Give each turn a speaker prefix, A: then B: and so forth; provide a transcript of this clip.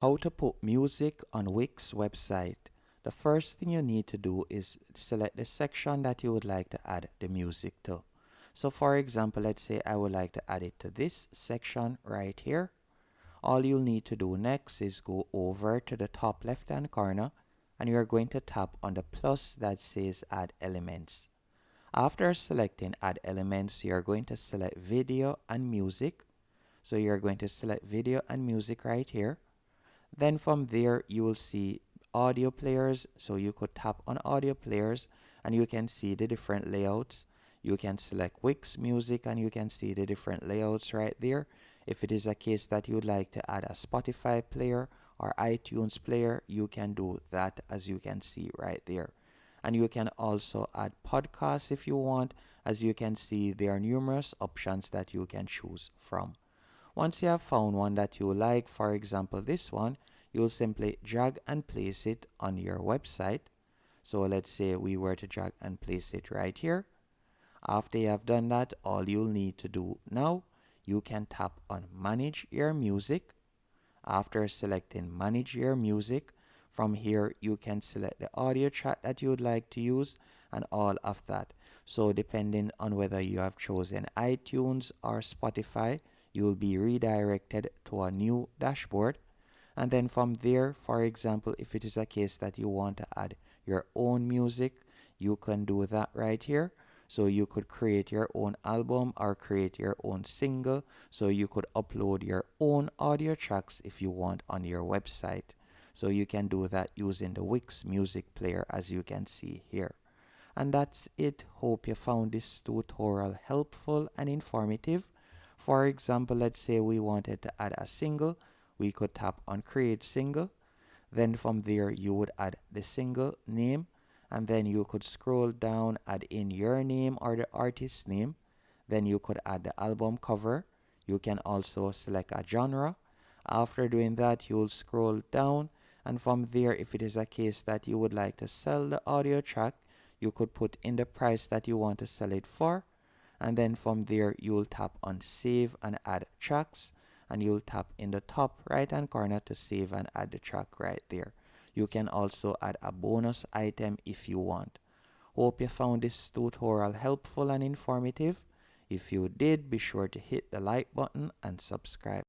A: How to put music on Wix website. The first thing you need to do is select the section that you would like to add the music to. So for example, let's say I would like to add it to this section right here. All you'll need to do next is go over to the top left hand corner and you're going to tap on the plus that says add elements. After selecting add elements, you're going to select video and music. So you're going to select video and music right here. Then from there you will see audio players, so you could tap on audio players and you can see the different layouts. You can select Wix music and you can see the different layouts right there. If it is a case that you would like to add a Spotify player or iTunes player, you can do that, as you can see right there. And you can also add podcasts if you want. As you can see, there are numerous options that you can choose from. Once you have found one that you like, for example this one, you'll simply drag and place it on your website. So let's say we were to drag and place it right here. After you have done that, all you'll need to do now, you can tap on manage your music. After selecting manage your music, from here you can select the audio track that you would like to use and all of that. So depending on whether you have chosen iTunes or Spotify, you will be redirected to a new dashboard. And then from there, for example, if it is a case that you want to add your own music, you can do that right here. So you could create your own album or create your own single. So you could upload your own audio tracks if you want on your website. So you can do that using the Wix music player, as you can see here. And that's it. Hope you found this tutorial helpful and informative. For example, let's say we wanted to add a single. We could tap on create single. Then from there you would add the single name, and then you could scroll down, add in your name or the artist's name. Then you could add the album cover. You can also select a genre. After doing that, you'll scroll down, and from there, if it is a case that you would like to sell the audio track, you could put in the price that you want to sell it for. And then from there you'll tap on save and add tracks, and you'll tap in the top right hand corner to save and add the track right there. You can also add a bonus item if you want. Hope you found this tutorial helpful and informative. If you did, be sure to hit the like button and subscribe.